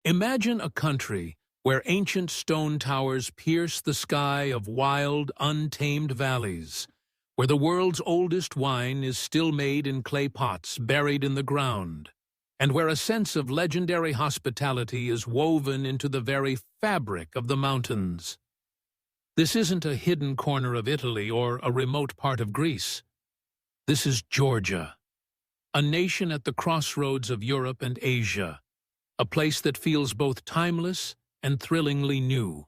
Imagine a country where ancient stone towers pierce the sky of wild, untamed valleys, where the world's oldest wine is still made in clay pots buried in the ground, and where a sense of legendary hospitality is woven into the very fabric of the mountains. This isn't a hidden corner of Italy or a remote part of Greece. This is Georgia, a nation at the crossroads of Europe and Asia, a place that feels both timeless and thrillingly new.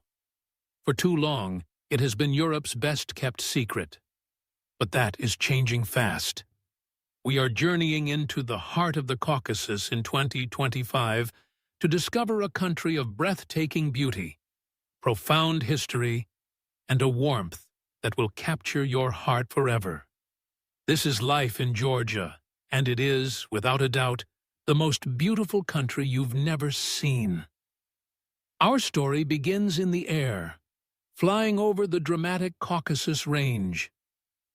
For too long, it has been Europe's best-kept secret. But that is changing fast. We are journeying into the heart of the Caucasus in 2025 to discover a country of breathtaking beauty, profound history, and a warmth that will capture your heart forever. This is life in Georgia, and it is, without a doubt, the most beautiful country you've never seen. Our story begins in the air, flying over the dramatic Caucasus Range.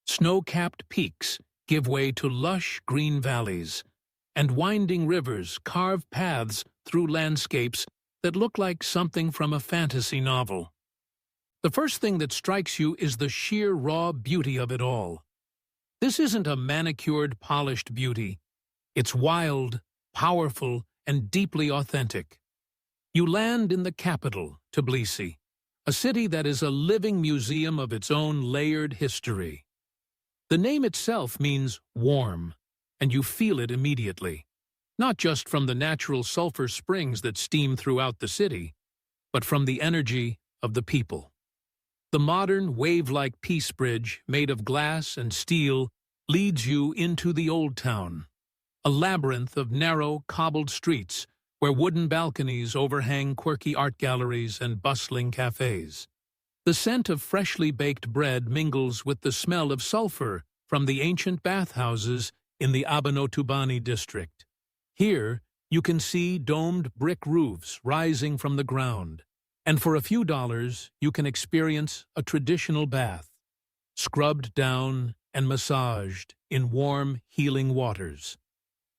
Snow-capped peaks give way to lush green valleys, and winding rivers carve paths through landscapes that look like something from a fantasy novel. The first thing that strikes you is the sheer raw beauty of it all. This isn't a manicured, polished beauty. It's wild, powerful, and deeply authentic. You land in the capital, Tbilisi, a city that is a living museum of its own layered history. The name itself means warm, and you feel it immediately, not just from the natural sulfur springs that steam throughout the city, but from the energy of the people. The modern, wave-like peace bridge, made of glass and steel, leads you into the Old Town, a labyrinth of narrow, cobbled streets where wooden balconies overhang quirky art galleries and bustling cafes. The scent of freshly baked bread mingles with the smell of sulfur from the ancient bathhouses in the Abano-Tubani district. Here, you can see domed brick roofs rising from the ground, and for a few dollars, you can experience a traditional bath, scrubbed down and massaged in warm, healing waters,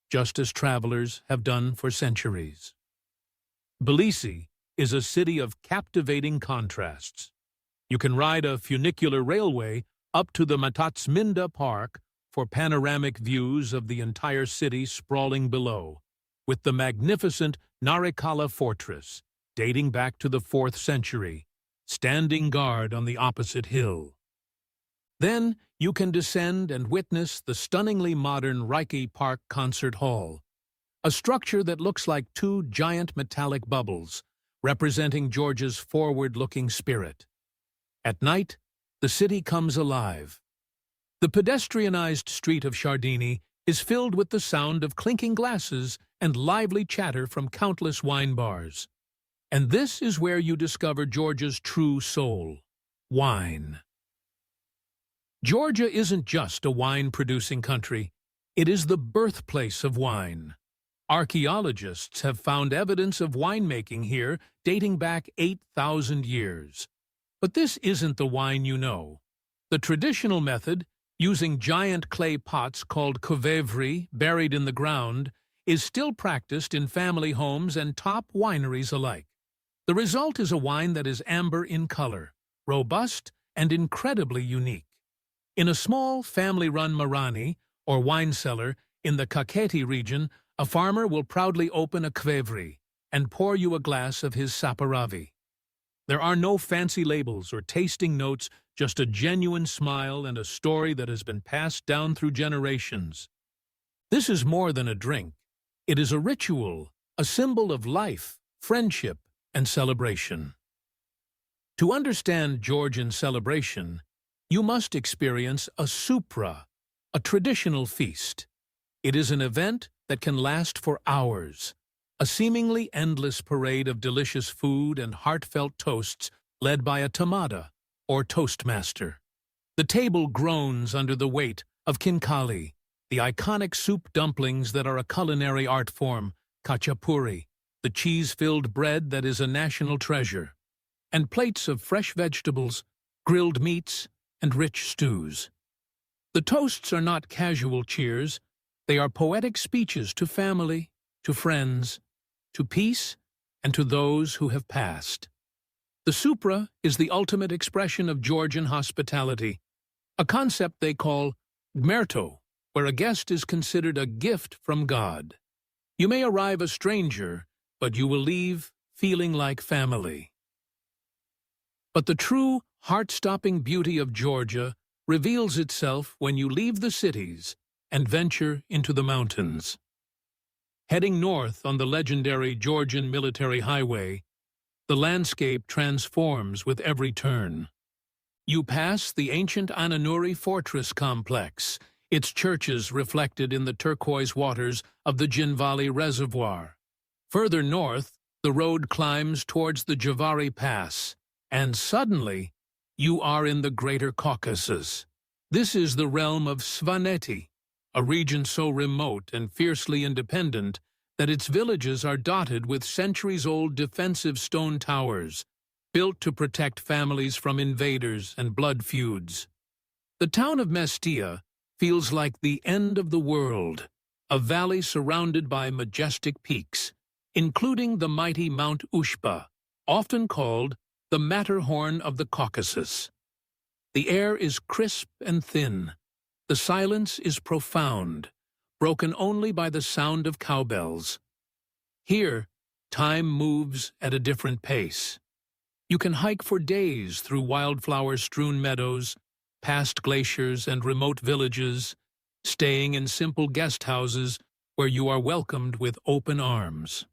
just as travelers have done for centuries. Tbilisi is a city of captivating contrasts. You can ride a funicular railway up to the Matatsminda Park for panoramic views of the entire city sprawling below, with the magnificent Narikala Fortress, dating back to the 4th century, standing guard on the opposite hill. Then you can descend and witness the stunningly modern Reiki Park Concert Hall, a structure that looks like two giant metallic bubbles, representing Georgia's forward-looking spirit. At night, the city comes alive. The pedestrianized street of Shardini is filled with the sound of clinking glasses and lively chatter from countless wine bars. And this is where you discover Georgia's true soul: wine. Georgia isn't just a wine-producing country. It is the birthplace of wine. Archaeologists have found evidence of winemaking here dating back 8,000 years. But this isn't the wine you know. The traditional method, using giant clay pots called kuvevri buried in the ground, is still practiced in family homes and top wineries alike. The result is a wine that is amber in color, robust, and incredibly unique. In a small, family-run marani, or wine cellar, in the Kakheti region, a farmer will proudly open a kvevri and pour you a glass of his saparavi. There are no fancy labels or tasting notes, just a genuine smile and a story that has been passed down through generations. This is more than a drink. It is a ritual, a symbol of life, friendship, and celebration. To understand Georgian celebration, you must experience a supra, a traditional feast. It is an event that can last for hours, a seemingly endless parade of delicious food and heartfelt toasts led by a tamada, or toastmaster. The table groans under the weight of khinkali, the iconic soup dumplings that are a culinary art form, khachapuri, the cheese-filled bread that is a national treasure, and plates of fresh vegetables, grilled meats, and rich stews. The toasts are not casual cheers. They are poetic speeches to family, to friends, to peace, and to those who have passed. The supra is the ultimate expression of Georgian hospitality, a concept they call gmerto, where a guest is considered a gift from God. You may arrive a stranger, but you will leave feeling like family. But the true, heart-stopping beauty of Georgia reveals itself when you leave the cities and venture into the mountains. Heading north on the legendary Georgian military highway, the landscape transforms with every turn. You pass the ancient Ananuri fortress complex, its churches reflected in the turquoise waters of the Jinvali Reservoir. Further north, the road climbs towards the Javari Pass, and suddenly, you are in the Greater Caucasus. This is the realm of Svaneti, a region so remote and fiercely independent that its villages are dotted with centuries-old defensive stone towers, built to protect families from invaders and blood feuds. The town of Mestia feels like the end of the world, a valley surrounded by majestic peaks, including the mighty Mount Ushba, often called the Matterhorn of the Caucasus. The air is crisp and thin. The silence is profound, broken only by the sound of cowbells. Here, time moves at a different pace. You can hike for days through wildflower-strewn meadows, past glaciers and remote villages, staying in simple guest houses where you are welcomed with open arms.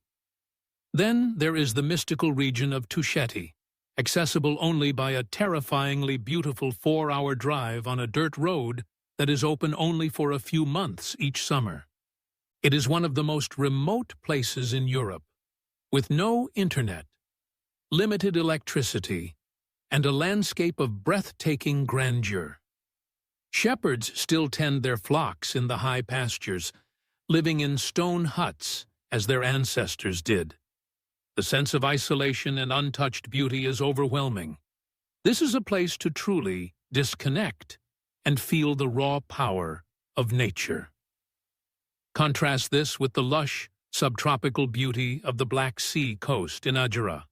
Then there is the mystical region of Tusheti, accessible only by a terrifyingly beautiful 4-hour drive on a dirt road that is open only for a few months each summer. It is one of the most remote places in Europe, with no internet, limited electricity, and a landscape of breathtaking grandeur. Shepherds still tend their flocks in the high pastures, living in stone huts as their ancestors did. The sense of isolation and untouched beauty is overwhelming. This is a place to truly disconnect and feel the raw power of nature. Contrast this with the lush, subtropical beauty of the Black Sea coast in Adjara.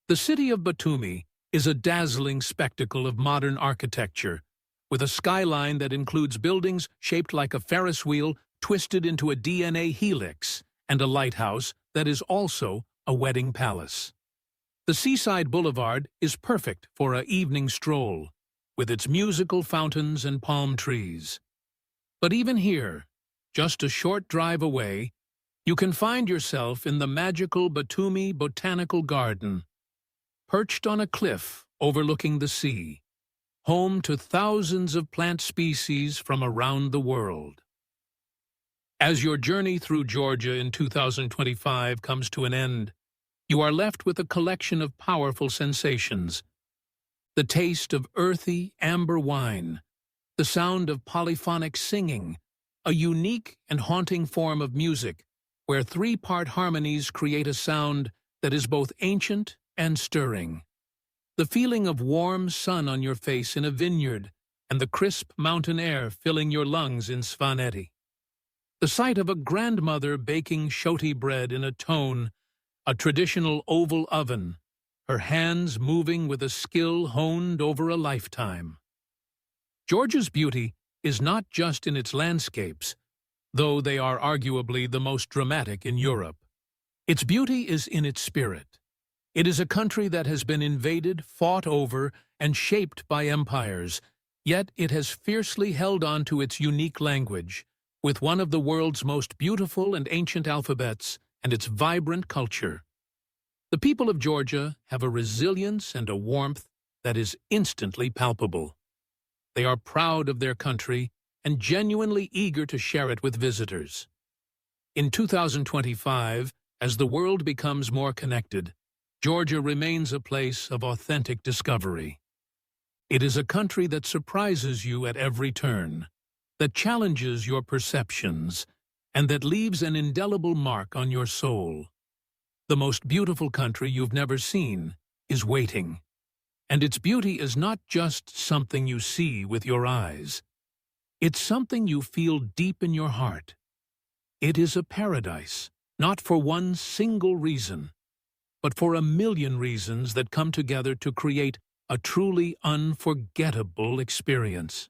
The city of Batumi is a dazzling spectacle of modern architecture, with a skyline that includes buildings shaped like a Ferris wheel twisted into a DNA helix, and a lighthouse that is also a wedding palace. The seaside boulevard is perfect for an evening stroll, with its musical fountains and palm trees. But even here, just a short drive away, you can find yourself in the magical Batumi Botanical Garden, perched on a cliff overlooking the sea, home to thousands of plant species from around the world. As your journey through Georgia in 2025 comes to an end, you are left with a collection of powerful sensations. The taste of earthy amber wine, the sound of polyphonic singing, a unique and haunting form of music where 3-part harmonies create a sound that is both ancient and stirring. The feeling of warm sun on your face in a vineyard and the crisp mountain air filling your lungs in Svaneti. The sight of a grandmother baking shoti bread in a tone, a traditional oval oven, her hands moving with a skill honed over a lifetime. Georgia's beauty is not just in its landscapes, though they are arguably the most dramatic in Europe. Its beauty is in its spirit. It is a country that has been invaded, fought over, and shaped by empires, yet it has fiercely held on to its unique language, with one of the world's most beautiful and ancient alphabets and its vibrant culture. The people of Georgia have a resilience and a warmth that is instantly palpable. They are proud of their country and genuinely eager to share it with visitors. In 2025, as the world becomes more connected, Georgia remains a place of authentic discovery. It is a country that surprises you at every turn, that challenges your perceptions, and that leaves an indelible mark on your soul. The most beautiful country you've never seen is waiting. And its beauty is not just something you see with your eyes. It's something you feel deep in your heart. It is a paradise, not for one single reason, but for a million reasons that come together to create a truly unforgettable experience.